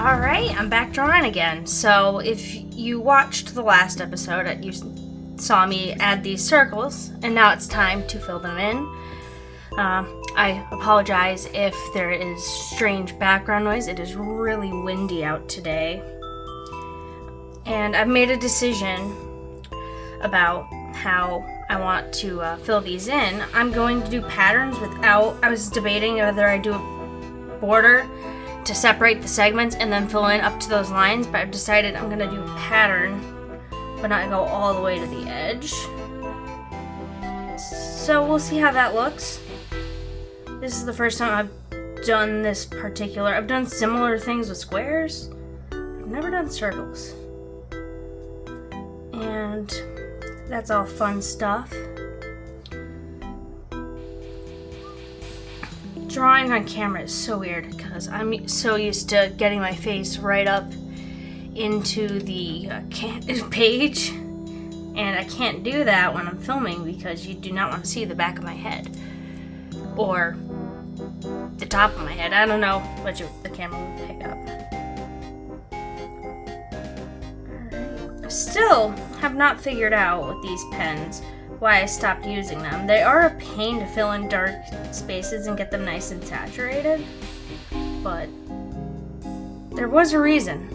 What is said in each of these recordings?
Alright, I'm back drawing again. So if you watched the last episode, you saw me add these circles, and now it's time to fill them in. I apologize if there is strange background noise. It is really windy out today. And I've made a decision about how I want to fill these in. I'm going to do patterns without... I was debating whether I do a border to separate the segments and then fill in up to those lines, but I've decided I'm going to do a pattern, but not go all the way to the edge. So we'll see how that looks. This is the first time I've done this particular... I've done similar things with squares. I've never done circles. And that's all fun stuff. Drawing on camera is so weird because I'm so used to getting my face right up into the page, and I can't do that when I'm filming because you do not want to see the back of my head or the top of my head. I don't know what the camera will pick up. Alright. I still have not figured out with these pens why I stopped using them. They are a pain to fill in dark spaces and get them nice and saturated, but there was a reason.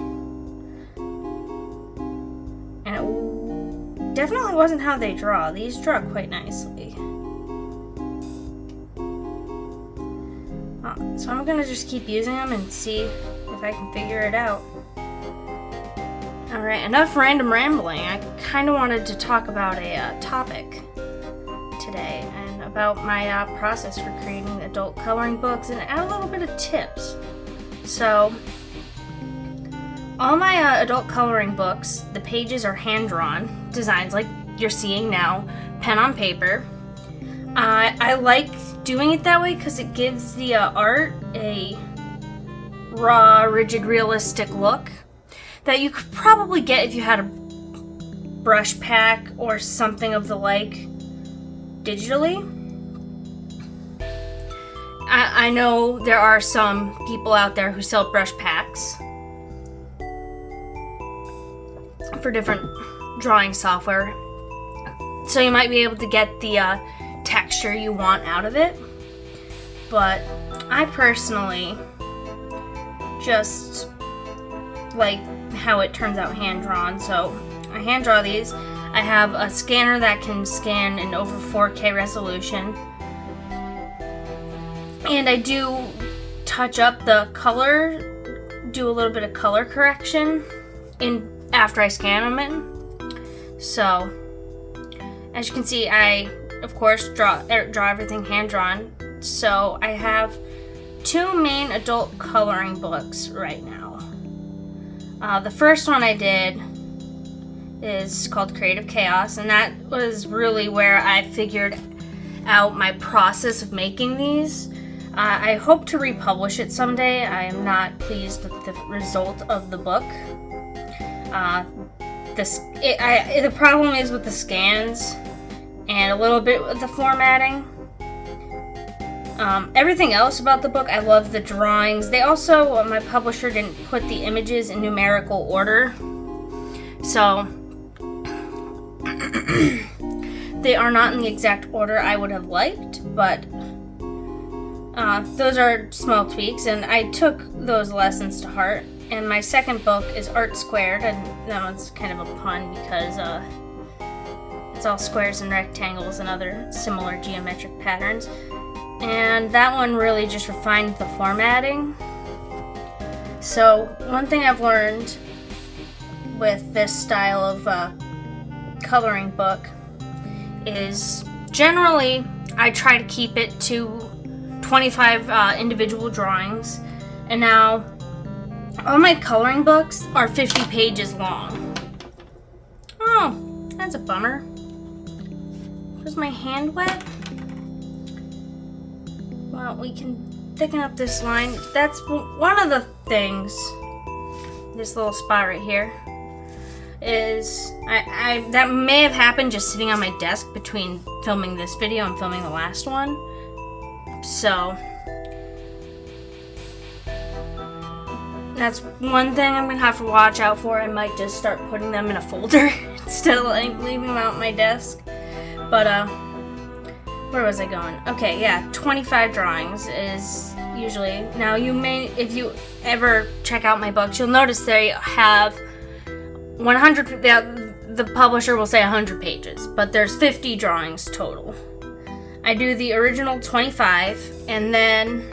And it definitely wasn't how they draw. These draw quite nicely. So I'm gonna just keep using them and see if I can figure it out. Alright, enough random rambling. I kind of wanted to talk about a topic today and about my process for creating adult coloring books and add a little bit of tips. So, all my adult coloring books, the pages are hand-drawn designs like you're seeing now, pen on paper. I like doing it that way because it gives the art a raw, rigid, realistic look that you could probably get if you had a brush pack or something of the like digitally. I know there are some people out there who sell brush packs for different drawing software, so you might be able to get the texture you want out of it, but I personally just like how it turns out hand-drawn. So I hand draw these. I have a scanner that can scan in over 4K resolution, and I do touch up the color, do a little bit of color correction in after I scan them in. So as you can see, I of course draw everything hand-drawn. So I have two main adult coloring books right now. The first one I did is called Creative Chaos, and that was really where I figured out my process of making these. I hope to republish it someday. I am not pleased with the result of the book. The problem is with the scans and a little bit with the formatting. Everything else about the book, I love the drawings. They also, my publisher didn't put the images in numerical order, so they are not in the exact order I would have liked, but those are small tweaks, and I took those lessons to heart. And my second book is Art Squared, and that one's kind of a pun because it's all squares and rectangles and other similar geometric patterns. And that one really just refined the formatting. So one thing I've learned with this style of coloring book is generally I try to keep it to 25 individual drawings, and now all my coloring books are 50 pages long. Oh, that's a bummer. Was my hand wet? Well, we can thicken up this line. That's one of the things, this little spot right here, is that may have happened just sitting on my desk between filming this video and filming the last one. So that's one thing I'm gonna have to watch out for. I might just start putting them in a folder instead of like leaving them out on my desk. But where was I going? Okay, yeah, 25 drawings is usually. Now you may, if you ever check out my books, you'll notice they have 100. The publisher will say 100 pages, but there's 50 drawings total. I do the original 25, and then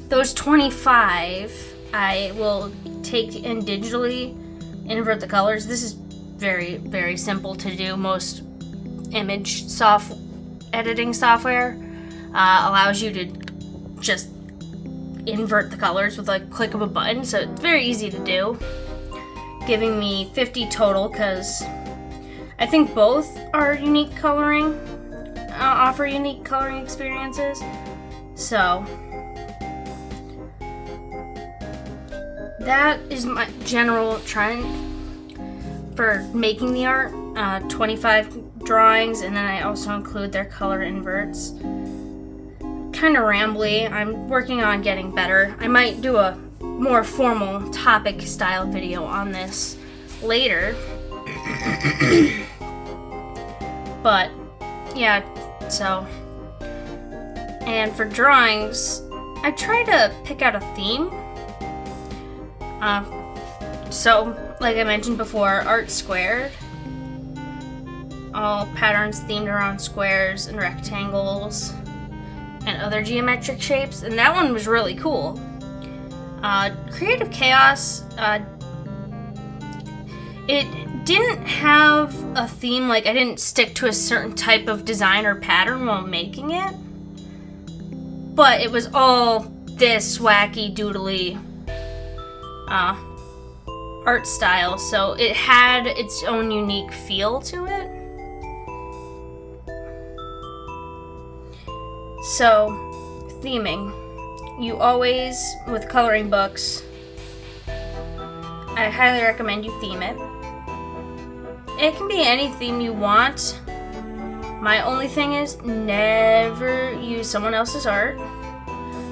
those 25 I will take and digitally invert the colors. This is very, very simple to do. Most image editing software allows you to just invert the colors with like click of a button, so it's very easy to do, giving me 50 total because I think both are unique coloring, offer unique coloring experiences. So that is my general trend for making the art. 25 drawings, and then I also include their color inverts. Kind of rambly. I'm working on getting better. I might do a more formal topic style video on this later. But yeah, so, and for drawings, I try to pick out a theme. So, like I mentioned before, art squared. All patterns themed around squares and rectangles and other geometric shapes, and that one was really cool. Creative Chaos, it didn't have a theme, like I didn't stick to a certain type of design or pattern while making it, but it was all this wacky doodly art style, so it had its own unique feel to it. So, theming. You always, with coloring books, I highly recommend you theme it. It can be any theme you want. My only thing is, never use someone else's art.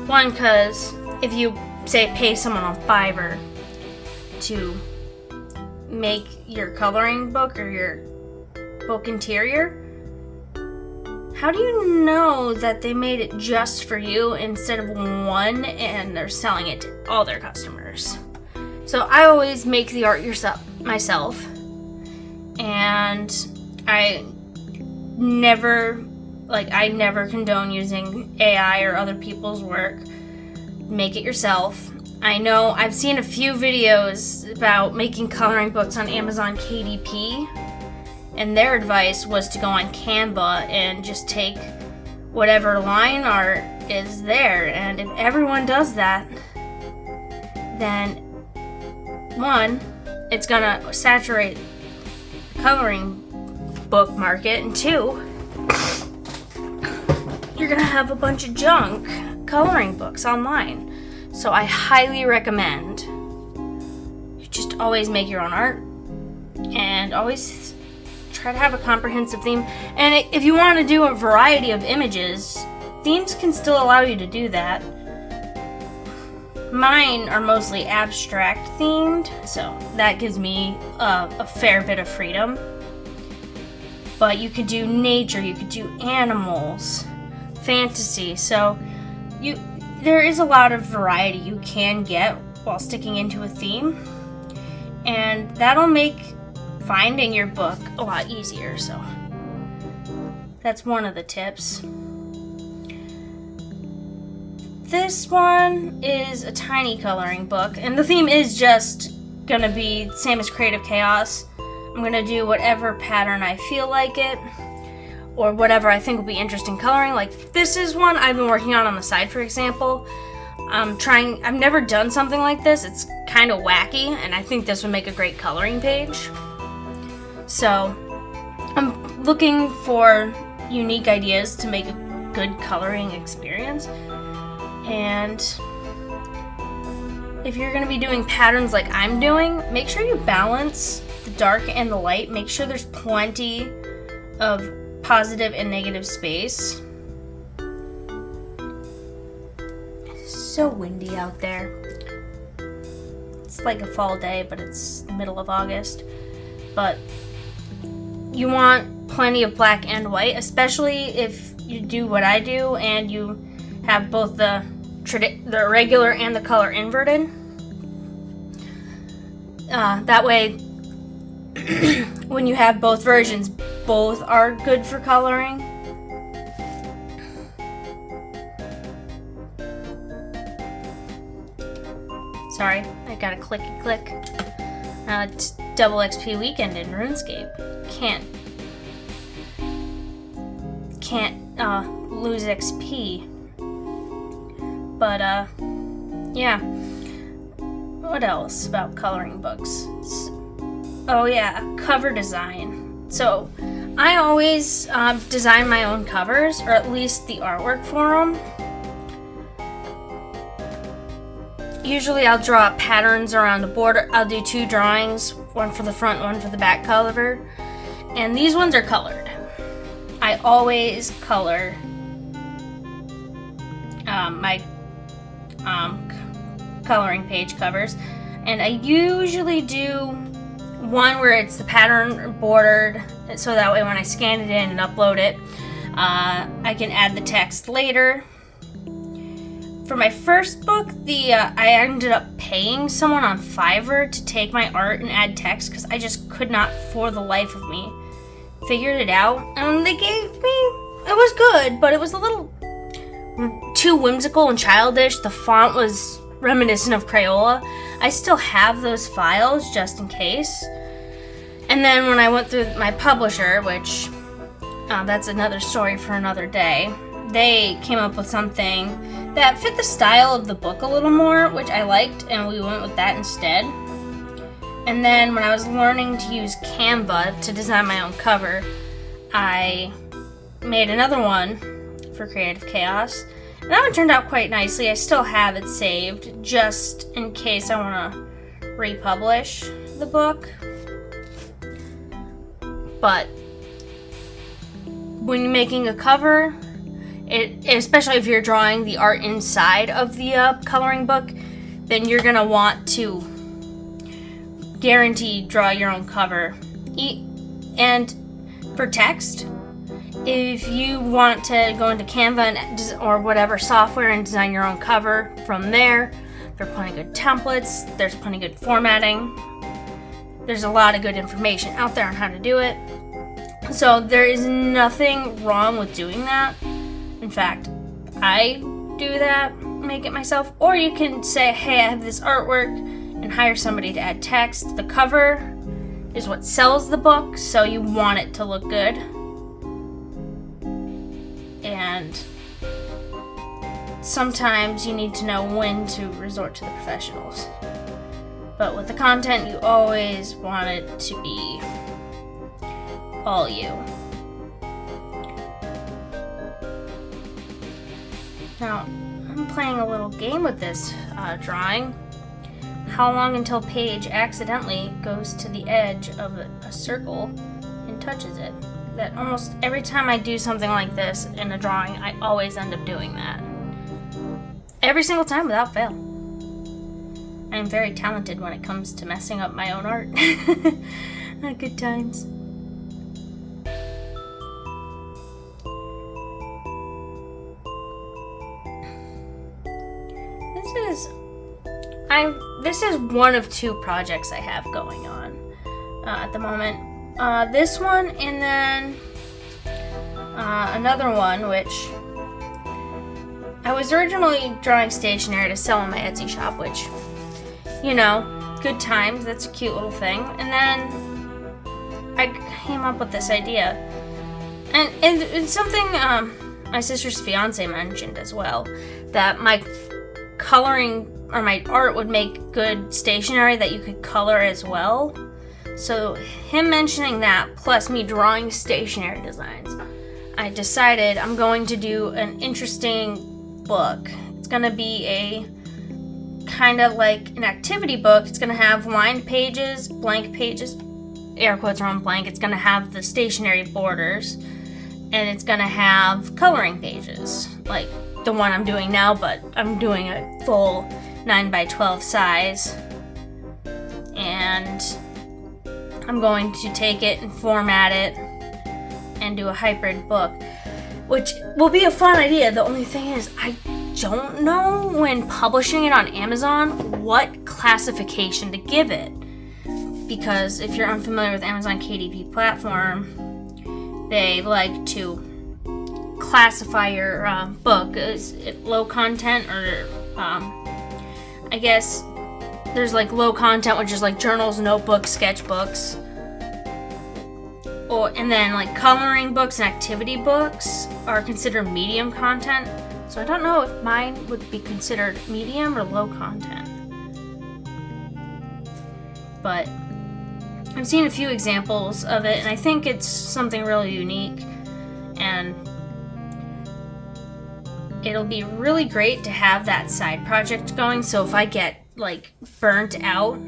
One, because if you, say, pay someone on Fiverr to make your coloring book or your book interior, how do you know that they made it just for you instead of one and they're selling it to all their customers? So I always make the art myself, and I never condone using AI or other people's work. Make it yourself. I know I've seen a few videos about making coloring books on Amazon KDP, and their advice was to go on Canva and just take whatever line art is there. And if everyone does that, then one, it's gonna saturate the coloring book market, and two, you're gonna have a bunch of junk coloring books online. So I highly recommend you just always make your own art and always try to have a comprehensive theme. And if you want to do a variety of images, themes can still allow you to do that. Mine are mostly abstract themed, so that gives me a fair bit of freedom. But you could do nature, you could do animals, fantasy, so there is a lot of variety you can get while sticking into a theme, and that'll make finding your book a lot easier. So that's one of the tips. This one is a tiny coloring book, and the theme is just gonna be same as Creative Chaos. I'm gonna do whatever pattern I feel like it, or whatever I think will be interesting coloring. Like this is one I've been working on the side, for example. I've never done something like this. It's kind of wacky, and I think this would make a great coloring page. So I'm looking for unique ideas to make a good coloring experience. And if you're going to be doing patterns like I'm doing, make sure you balance the dark and the light. Make sure there's plenty of positive and negative space. It's so windy out there. like a fall day, but it's the middle of August. But you want plenty of black and white, especially if you do what I do and you have both the regular and the color inverted. That way, when you have both versions, both are good for coloring. Sorry, I got a clicky click. It's double XP weekend in RuneScape. Can't lose XP. But yeah. What else about coloring books? Oh yeah, cover design. So I always design my own covers, or at least the artwork for them. Usually I'll draw patterns around the border. I'll do 2 drawings, one for the front, one for the back cover. And these ones are colored. I always color my coloring page covers. And I usually do one where it's the pattern bordered, so that way when I scan it in and upload it, I can add the text later. For my first book, I ended up paying someone on Fiverr to take my art and add text because I just could not, for the life of me, figured it out. And they gave me, it was good, but it was a little too whimsical and childish. The font was reminiscent of Crayola. I still have those files just in case. And then when I went through my publisher, which that's another story for another day, they came up with something that fit the style of the book a little more, which I liked, and we went with that instead. And then when I was learning to use Canva to design my own cover, I made another one for Creative Chaos. And that one turned out quite nicely. I still have it saved, just in case I want to republish the book. But when you're making a cover, especially if you're drawing the art inside of the coloring book, then you're going to want to guarantee draw your own cover. And for text, if you want to go into Canva or whatever software and design your own cover from there, there are plenty of good templates, there's plenty of good formatting. There's a lot of good information out there on how to do it. So there is nothing wrong with doing that. In fact, I do that, make it myself. Or you can say, hey, I have this artwork, and hire somebody to add text. The cover is what sells the book, so you want it to look good. And sometimes you need to know when to resort to the professionals. But with the content, you always want it to be all you. Now, I'm playing a little game with this drawing. How long until Paige accidentally goes to the edge of a circle and touches it? That almost every time I do something like this in a drawing, I always end up doing that. Every single time without fail. I'm very talented when it comes to messing up my own art. Good times. This is one of 2 projects I have going on at the moment. This one, and then another one, which I was originally drawing stationery to sell on my Etsy shop, which, you know, good times, that's a cute little thing. And then I came up with this idea. And it's something my sister's fiance mentioned as well, that my coloring or my art would make good stationery that you could color as well. So him mentioning that, plus me drawing stationery designs, I decided I'm going to do an interesting book. It's going to be a kind of like an activity book. It's going to have lined pages, blank pages, air quotes around blank. It's going to have the stationery borders, and it's going to have coloring pages, like the one I'm doing now, but I'm doing a full 9x12 size. and I'm going to take it and format it and do a hybrid book, which will be a fun idea. The only thing is, I don't know when publishing it on Amazon what classification to give it, because if you're unfamiliar with Amazon KDP platform, they like to classify your book. Is it low content, or I guess there's like low content, which is like journals, notebooks, sketchbooks, and then like coloring books and activity books are considered medium content. So I don't know if mine would be considered medium or low content. But I've seen a few examples of it, and I think it's something really unique, and it'll be really great to have that side project going. So if I get like burnt out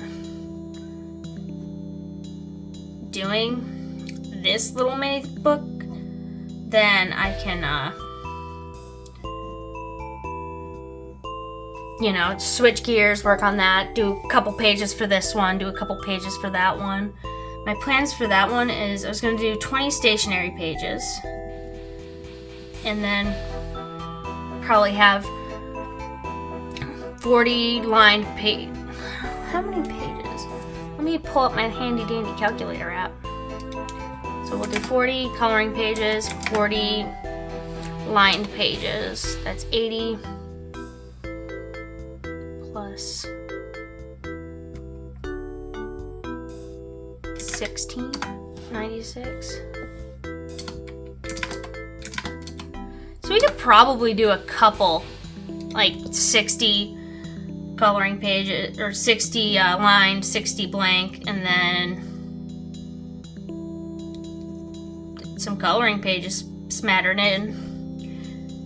doing this little mini book, then I can switch gears, work on that, do a couple pages for this one, do a couple pages for that one. My plans for that one is I was going to do 20 stationery pages, and then probably have 40 lined page. How many pages? Let me pull up my handy dandy calculator app. So we'll do 40 coloring pages, 40 lined pages. That's 80 plus 16, 96. So we could probably do a couple, like 60 coloring pages, or 60 lined, 60 blank, and then some coloring pages smattered in.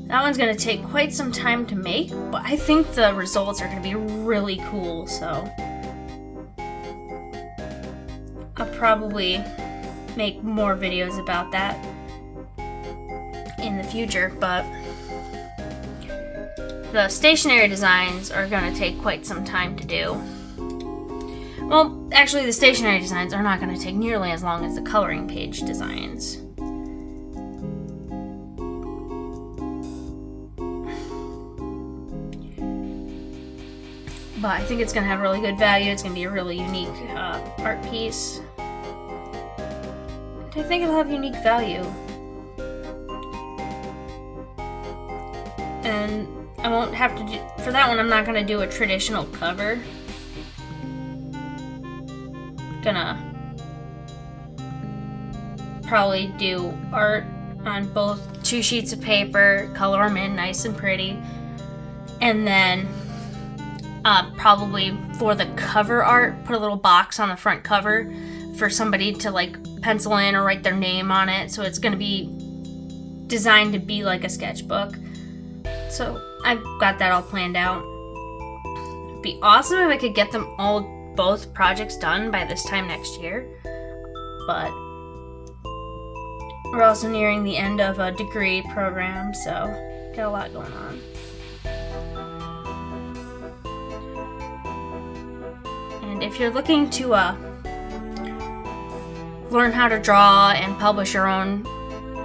That one's going to take quite some time to make, but I think the results are going to be really cool, so I'll probably make more videos about that in the future. But the stationery designs are going to take quite some time to do. Well, actually, the stationery designs are not going to take nearly as long as the coloring page designs. But I think it's going to have really good value. It's going to be a really unique art piece. And I think it'll have unique value. And I won't have to do, for that one, I'm not going to do a traditional cover. Gonna probably do art on both 2 sheets of paper, color them in nice and pretty, and then probably for the cover art, put a little box on the front cover for somebody to like pencil in or write their name on it. So it's going to be designed to be like a sketchbook. So I've got that all planned out. It'd be awesome if I could get them both projects done by this time next year. But we're also nearing the end of a degree program, so got a lot going on. And if you're looking to learn how to draw and publish your own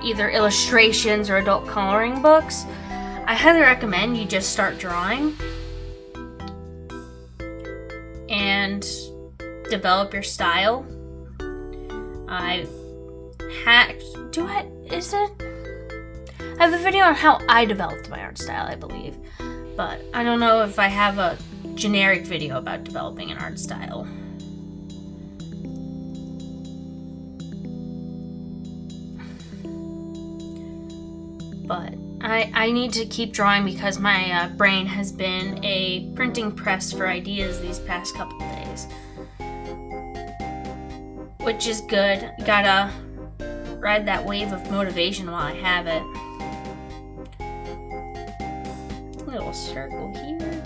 either illustrations or adult coloring books, I highly recommend you just start drawing and develop your style. I have a video on how I developed my art style, I believe, but I don't know if I have a generic video about developing an art style. But I need to keep drawing because my brain has been a printing press for ideas these past couple days, which is good. You gotta ride that wave of motivation while I have it. Little circle here.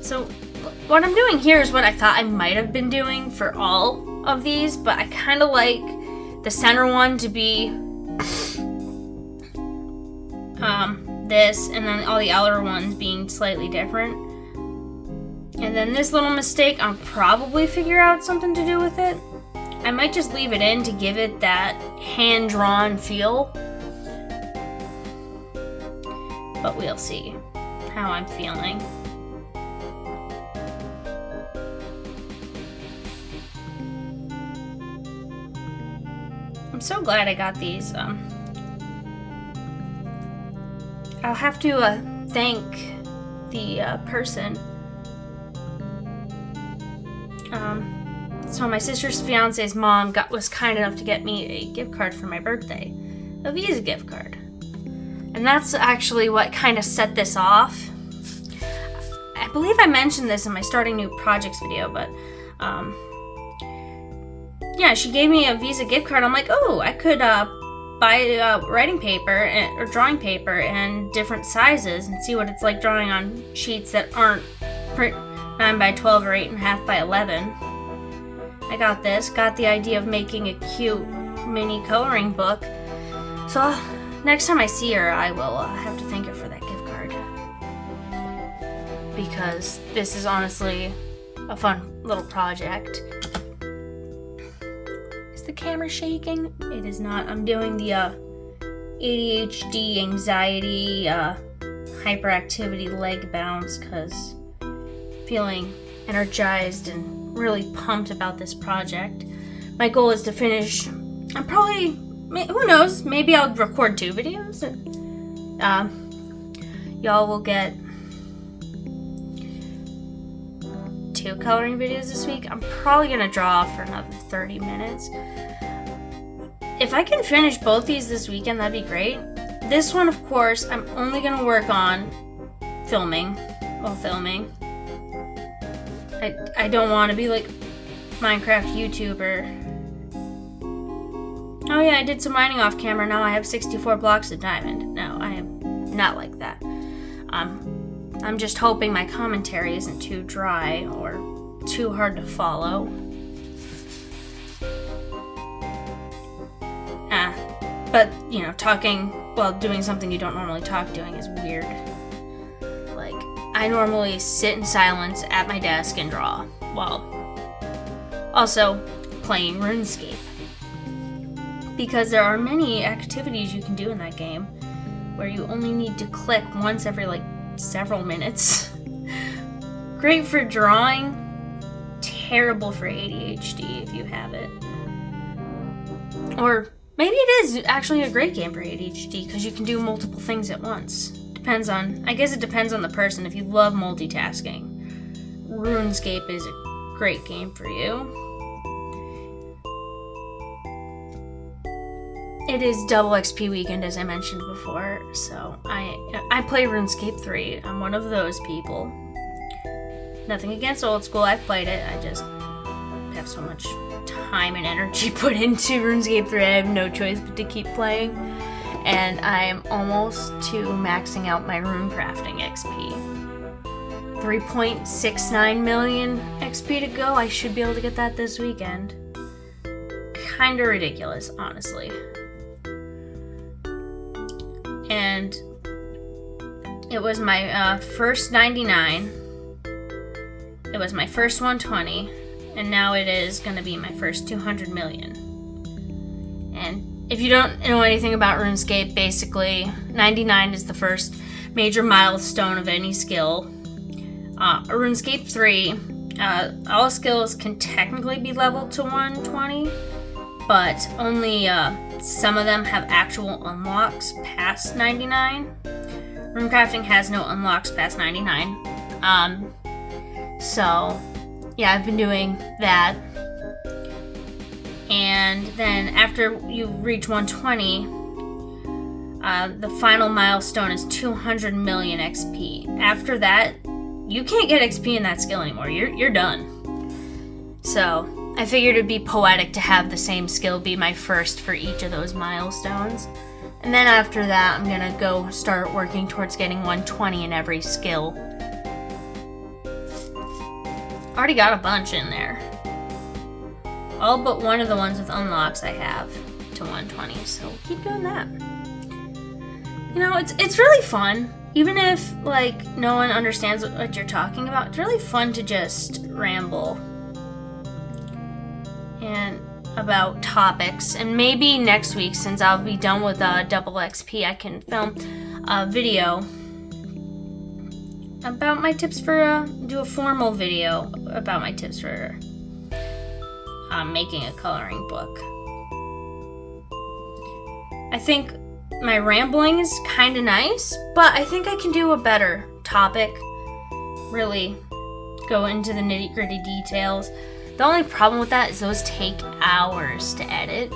So what I'm doing here is what I thought I might have been doing for all of these, but I kind of like the center one to be this, and then all the other ones being slightly different. And then this little mistake, I'll probably figure out something to do with it. I might just leave it in to give it that hand-drawn feel. But we'll see how I'm feeling. I'm so glad I got these. I'll have to thank the person. So my sister's fiance's mom was kind enough to get me a gift card for my birthday, a Visa gift card. And that's actually what kind of set this off. I believe I mentioned this in my starting new projects video, but yeah, she gave me a Visa gift card. I'm like, oh, I could buy writing paper or drawing paper in different sizes and see what it's like drawing on sheets that aren't 9 by 12 or 8.5 by 11. I got the idea of making a cute mini coloring book. So next time I see her, I will have to thank her for that gift card. Because this is honestly a fun little project. Is the camera shaking? It is not. I'm doing the ADHD, anxiety, hyperactivity leg bounce because feeling energized and really pumped about this project. My goal is to finish. I'm probably, who knows, maybe I'll record 2 videos. Y'all will get 2 coloring videos this week. I'm probably gonna draw for another 30 minutes. If I can finish both these this weekend, that'd be great. This one, of course, I'm only gonna work on while filming. I don't want to be like Minecraft YouTuber. Oh yeah, I did some mining off camera. Now I have 64 blocks of diamond. No, I am not like that. I'm just hoping my commentary isn't too dry or too hard to follow. But you know, talking while doing something you don't normally talk doing is weird. Like, I normally sit in silence at my desk and draw, while also playing RuneScape. Because there are many activities you can do in that game where you only need to click once every like several minutes. Great for drawing, terrible for ADHD if you have it. Or maybe it is actually a great game for ADHD because you can do multiple things at once. I guess it depends on the person. If you love multitasking, RuneScape is a great game for you. It is double XP weekend, as I mentioned before, so I play RuneScape 3. I'm one of those people. Nothing against old school, I've played it, I just have so much time and energy put into RuneScape 3, I have no choice but to keep playing. And I am almost to maxing out my rune crafting XP. 3.69 million XP to go. I should be able to get that this weekend. Kinda ridiculous, honestly. And it was my first 99. It was my first 120. And now it is going to be my first 200 million. And if you don't know anything about RuneScape, basically 99 is the first major milestone of any skill. RuneScape 3, all skills can technically be leveled to 120, but only some of them have actual unlocks past 99. Runecrafting has no unlocks past 99. So yeah, I've been doing that. And then after you reach 120, the final milestone is 200 million XP. After that, you can't get XP in that skill anymore. You're done. So I figured it'd be poetic to have the same skill be my first for each of those milestones. And then after that, I'm gonna go start working towards getting 120 in every skill. Already got a bunch in there. All but one of the ones with unlocks I have to 120, so keep doing that. You know, it's really fun. even if, like, no one understands what you're talking about, it's really fun to just ramble and about topics. And maybe next week, since I'll be done with double XP, I can film a video about my tips for, do a formal video about my tips for making a coloring book. I think my rambling is kind of nice, but I think I can do a better topic. Really go into the nitty-gritty details. The only problem with that is those take hours to edit.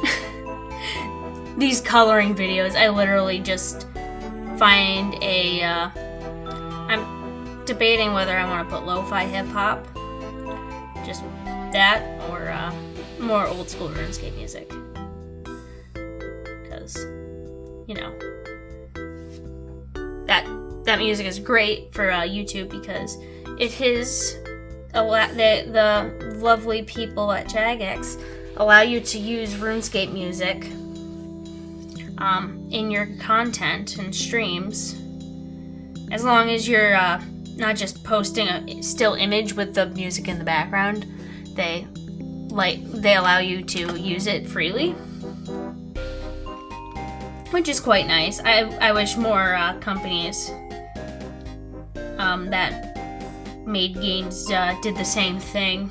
These coloring videos, I literally just find I'm debating whether I want to put lo-fi hip-hop, just that, or more old-school RuneScape music. Because, you know, that music is great for YouTube because it is the lovely people at Jagex allow you to use RuneScape music in your content and streams, as long as you're not just posting a still image with the music in the background. They allow you to use it freely, which is quite nice. I wish more companies that made games did the same thing.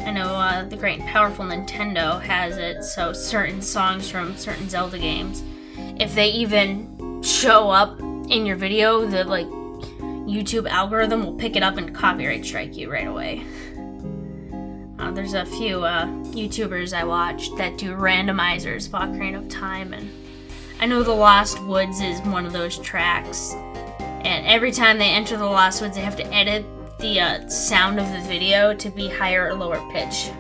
I know the great and powerful Nintendo has it, so certain songs from certain Zelda games, if they even show up in your video, the YouTube algorithm will pick it up and copyright strike you right away. There's a few YouTubers I watch that do randomizers of Ocarina of Time, and I know The Lost Woods is one of those tracks, and every time they enter The Lost Woods, they have to edit the sound of the video to be higher or lower pitch.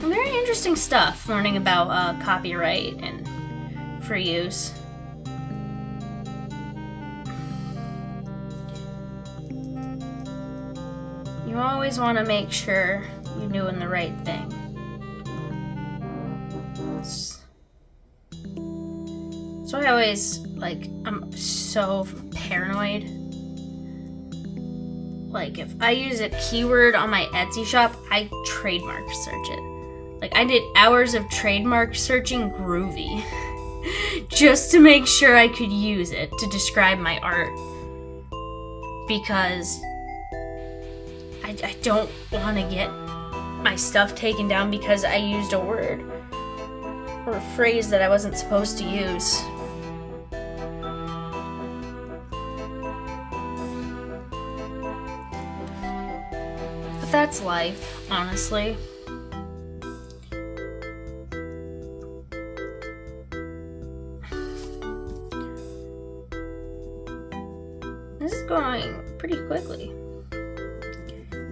Very interesting stuff, learning about copyright and free use. You always want to make sure you're doing the right thing. So I always, I'm so paranoid. If I use a keyword on my Etsy shop, I trademark search it. I did hours of trademark searching Groovy just to make sure I could use it to describe my art. Because I don't want to get my stuff taken down because I used a word or a phrase that I wasn't supposed to use. But that's life, honestly. This is going pretty quickly.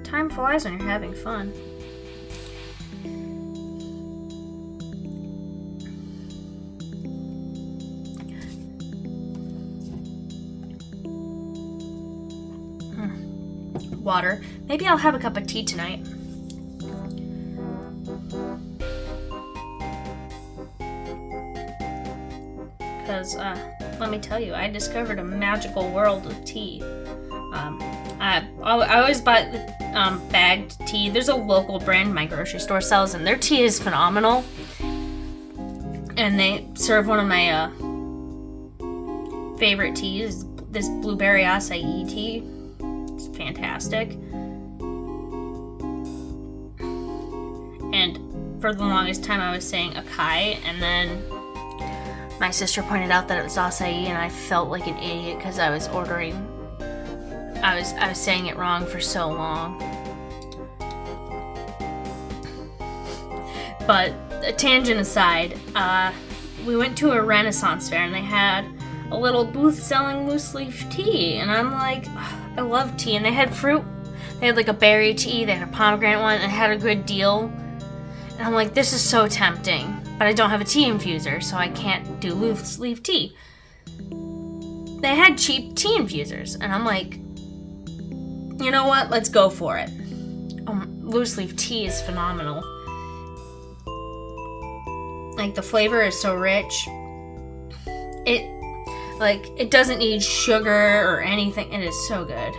Time flies when you're having fun. Water. Maybe I'll have a cup of tea tonight. Because, let me tell you, I discovered a magical world of tea. I always buy the bagged tea. There's a local brand my grocery store sells, and their tea is phenomenal. And they serve one of my favorite teas, this blueberry acai tea. It's fantastic. And for the longest time I was saying acai, and then my sister pointed out that it was acai, and I felt like an idiot because I was saying it wrong for so long. But a tangent aside, we went to a Renaissance fair and they had a little booth selling loose leaf tea, and I'm like, I love tea. And they had fruit. They had a berry tea, they had a pomegranate one, and it had a good deal. And I'm like, this is so tempting, but I don't have a tea infuser, so I can't do loose leaf tea. They had cheap tea infusers, and I'm like, you know what? Let's go for it. Loose leaf tea is phenomenal. like the flavor is so rich. It doesn't need sugar or anything. It is so good.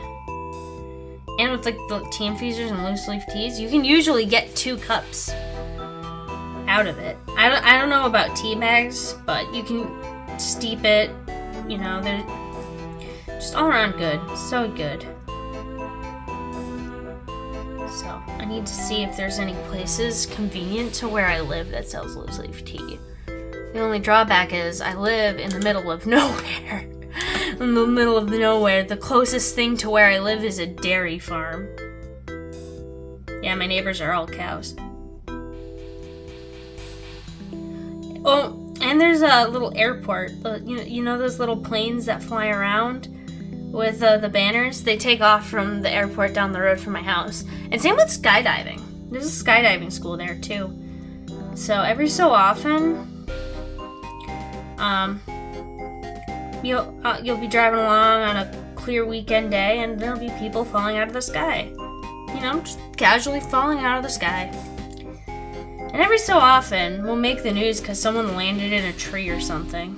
And with like the tea infusers and loose leaf teas, you can usually get 2 cups out of it. I don't know about tea bags, but you can steep it. You know, they're just all around good. So good. So I need to see if there's any places convenient to where I live that sells loose leaf tea. The only drawback is I live in the middle of nowhere. In the middle of nowhere. The closest thing to where I live is a dairy farm. Yeah, my neighbors are all cows. Oh, and there's a little airport. You know those little planes that fly around with the banners? They take off from the airport down the road from my house. And same with skydiving. There's a skydiving school there too. So every so often, you'll be driving along on a clear weekend day, and there'll be people falling out of the sky. You know, just casually falling out of the sky. And every so often, we'll make the news because someone landed in a tree or something.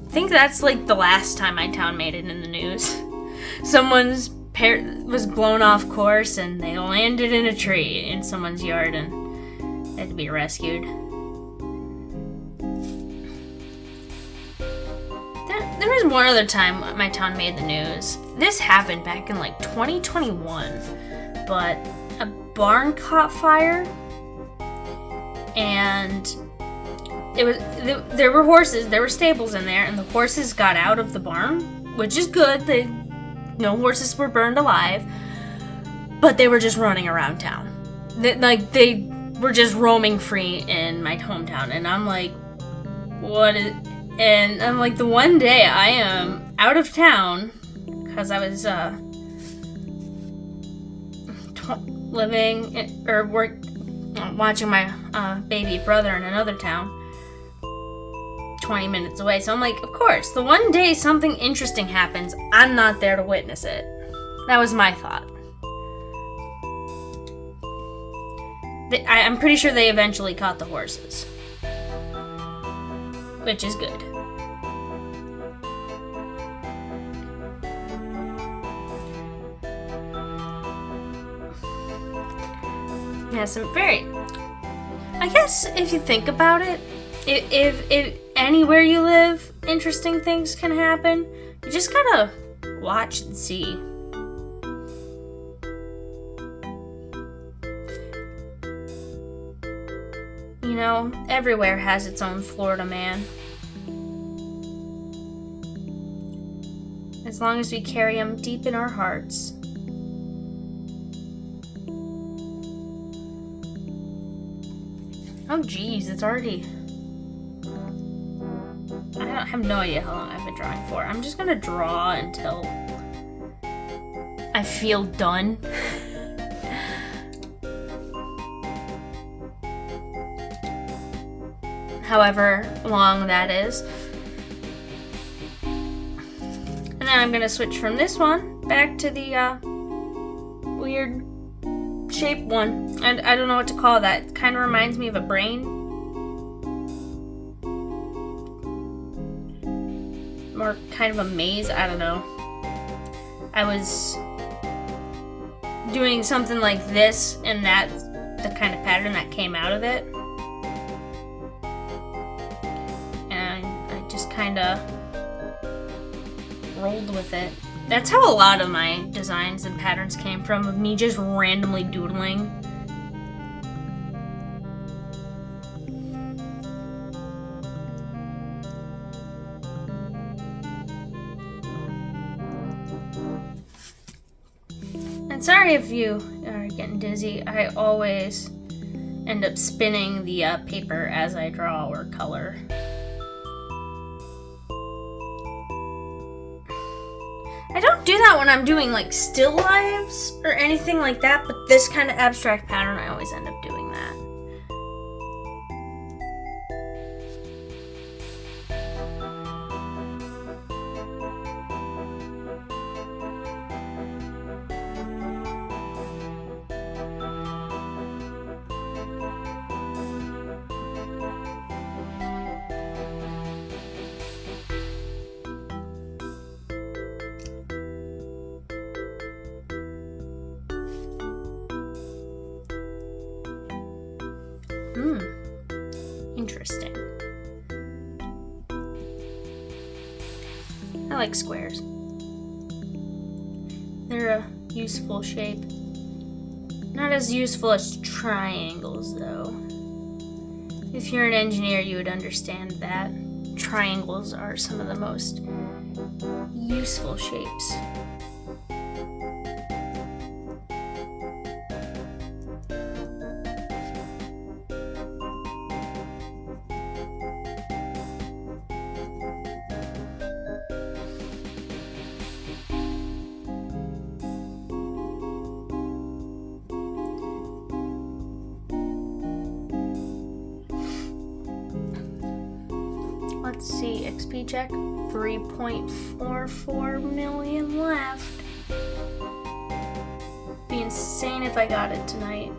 I think that's like the last time my town made it in the news. Someone's parrot was blown off course, and they landed in a tree in someone's yard, and they had to be rescued. There was one other time my town made the news. This happened back in like 2021, but a barn caught fire, and there were horses, there were stables in there, and the horses got out of the barn, which is good. No horses were burned alive, but they were just running around town. They were just roaming free in my hometown, and I'm like, what is... And I'm like, the one day I am out of town, because I was watching my baby brother in another town, 20 minutes away. So I'm like, of course, the one day something interesting happens, I'm not there to witness it. That was my thought. I'm pretty sure they eventually caught the horses, which is good. Yeah, some very... I guess if you think about it, if anywhere you live, interesting things can happen. You just gotta watch and see. You know, everywhere has its own Florida man. As long as we carry him deep in our hearts. Oh geez, it's already... I have no idea how long I've been drawing for. I'm just gonna draw until I feel done. However long that is. And then I'm gonna switch from this one back to the weird shape one. And I don't know what to call that. It kind of reminds me of a brain. More kind of a maze. I don't know. I was doing something like this, and that's the kind of pattern that came out of it. And I just kind of rolled with it. That's how a lot of my designs and patterns came from, of me just randomly doodling. And sorry if you are getting dizzy. I always end up spinning the paper as I draw or color. I don't do that when I'm doing like still lives or anything like that, but this kind of abstract pattern, I always end up doing that. like squares. They're a useful shape. Not as useful as triangles, though. If you're an engineer, you would understand that triangles are some of the most useful shapes. Let's see, XP check, 3.44 million left. Be insane if I got it tonight.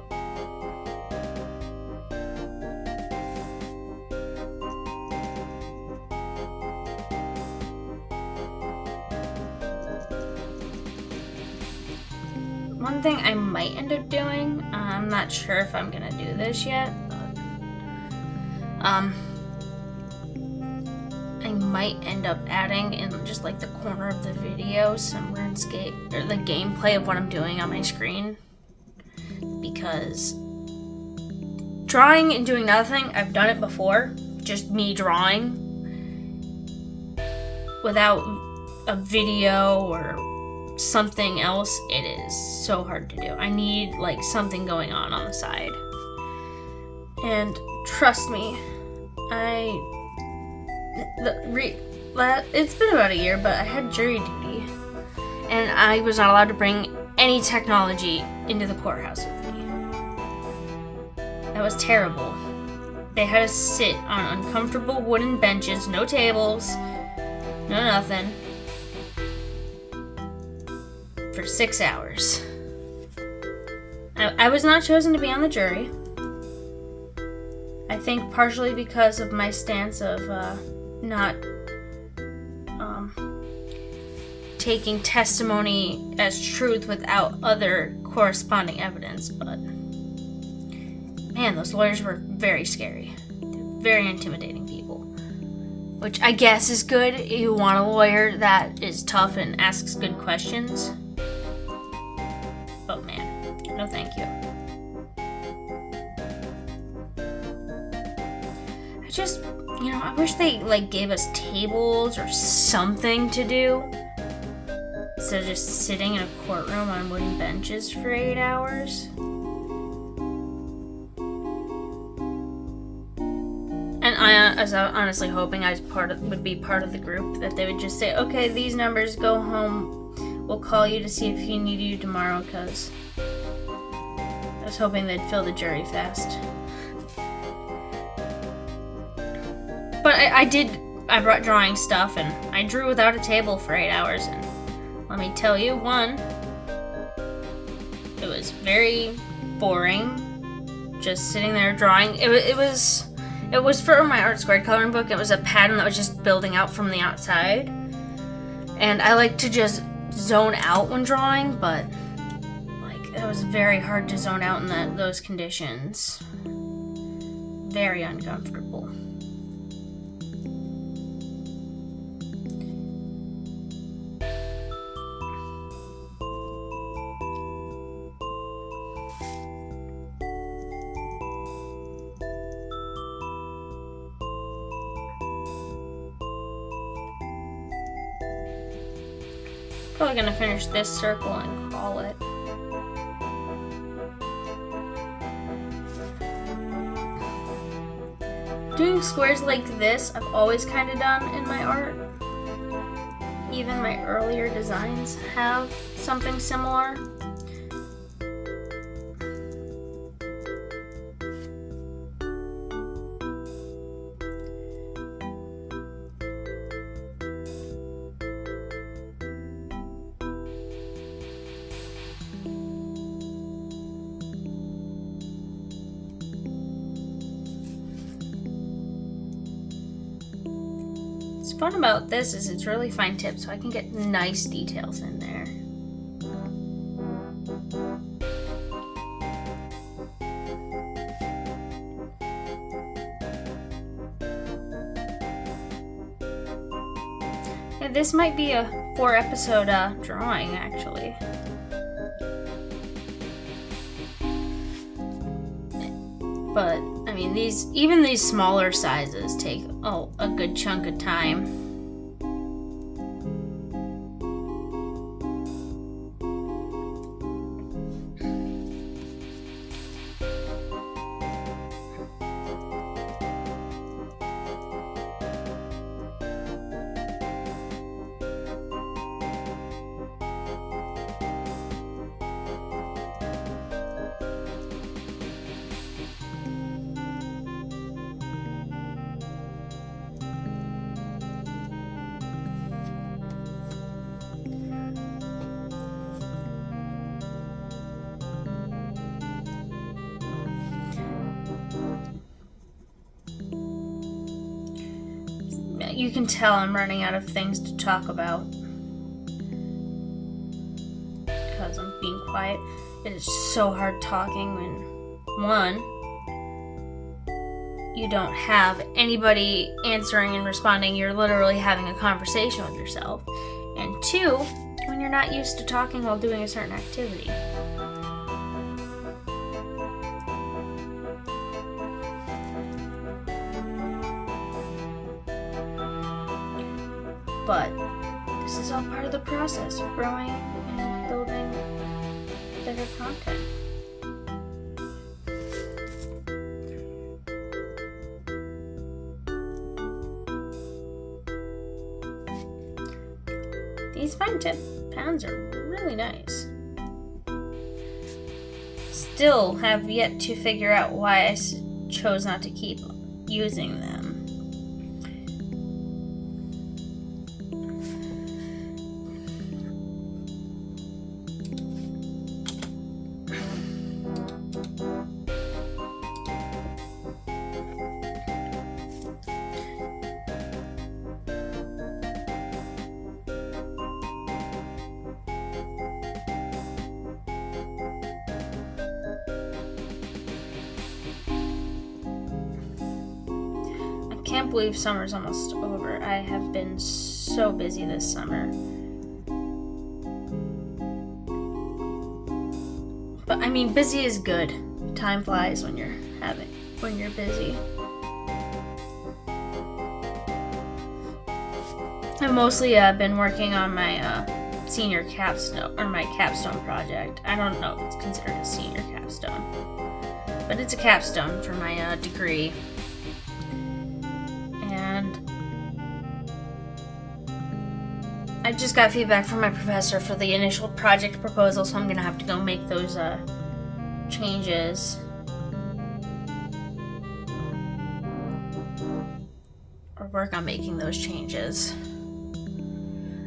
One thing I might end up doing, I'm not sure if I'm gonna do this yet, but I might end up adding in just like the corner of the video some RuneScape, or the gameplay of what I'm doing on my screen. Because drawing and doing nothing, I've done it before. Just me drawing without a video or something else, it is so hard to do. I need like something going on the side. And trust me, it's been about a year, but I had jury duty, and I was not allowed to bring any technology into the courthouse with me. That was terrible. They had us sit on uncomfortable wooden benches, no tables, no nothing, for 6 hours. I was not chosen to be on the jury. I think partially because of my stance of not taking testimony as truth without other corresponding evidence, but man, those lawyers were very scary. They're very intimidating people, which I guess is good. You want a lawyer that is tough and asks good questions, but man, no thank you. I wish they gave us tables or something to do instead of just sitting in a courtroom on wooden benches for 8 hours. And I was honestly hoping I would be part of the group, that they would just say, okay, these numbers, go home. We'll call you to see if you need you tomorrow, because I was hoping they'd fill the jury fast. But I brought drawing stuff, and I drew without a table for 8 hours, and let me tell you, it was very boring, just sitting there drawing. It was for my Art Squared coloring book. It was a pattern that was just building out from the outside, and I like to just zone out when drawing, but it was very hard to zone out in those conditions. Very uncomfortable. Probably gonna finish this circle and call it. Doing squares like this, I've always kind of done in my art. Even my earlier designs have something similar. What's fun about this is it's really fine tipped, so I can get nice details in there. Yeah, this might be a 4-episode drawing, actually. But I mean, even these smaller sizes take a good chunk of time. You can tell I'm running out of things to talk about because I'm being quiet. It is so hard talking when, one, you don't have anybody answering and responding. You're literally having a conversation with yourself. And two, when you're not used to talking while doing a certain activity. But this is all part of the process of growing and building better content. These fine tip pens are really nice. Still have yet to figure out why I chose not to keep using them. I can't believe summer's almost over. I have been so busy this summer. But I mean, busy is good. Time flies when you're busy. I've mostly been working on my senior capstone, or my capstone project. I don't know if it's considered a senior capstone, but it's a capstone for my degree. I just got feedback from my professor for the initial project proposal, so I'm gonna have to go make those changes. Or work on making those changes.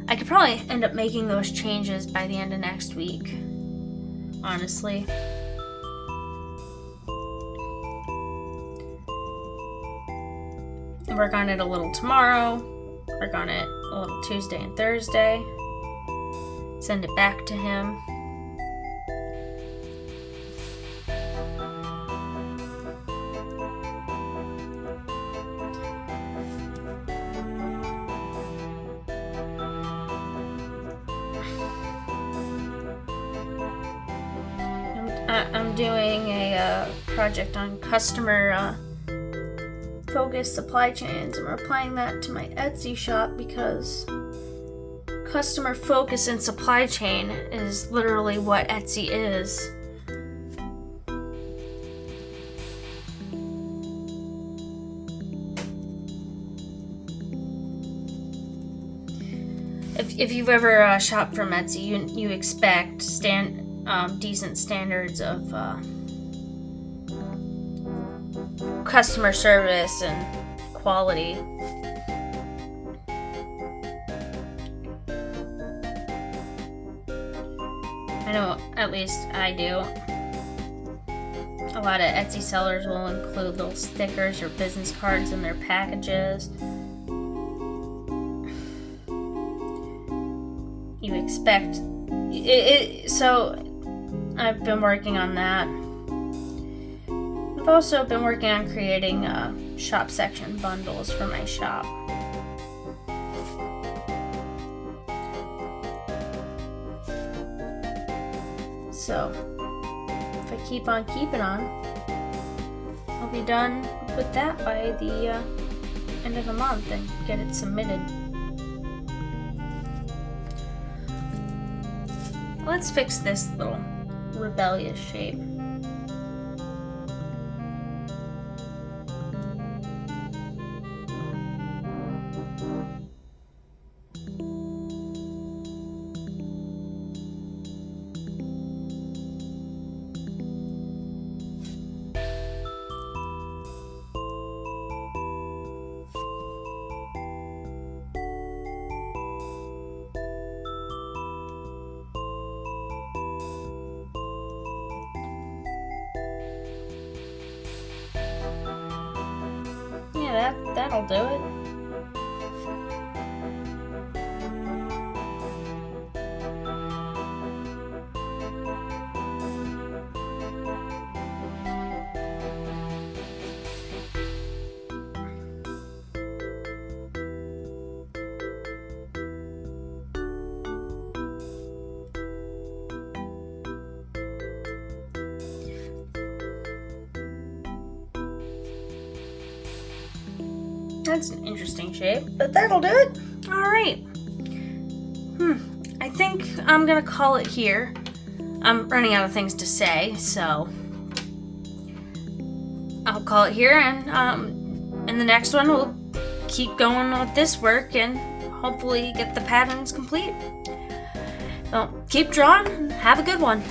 I could probably end up making those changes by the end of next week, honestly. Work on it a little tomorrow. Work on it a little Tuesday and Thursday. Send it back to him. I'm doing a project on customer focused supply chains, and we're applying that to my Etsy shop because customer focus and supply chain is literally what Etsy is. If you've ever shopped from Etsy, you expect decent standards of customer service and quality. I know, at least I do. A lot of Etsy sellers will include little stickers or business cards in their packages. You expect it, so I've been working on that. I've also been working on creating shop section bundles for my shop. So if I keep on keeping on, I'll be done with that by the end of the month and get it submitted. Let's fix this little rebellious shape. Yeah, that'll do it. That's an interesting shape, but that'll do it. All right. I think I'm gonna call it here. I'm running out of things to say, so I'll call it here, and in the next one we'll keep going with this work and hopefully get the patterns complete. Well, keep drawing. Have a good one.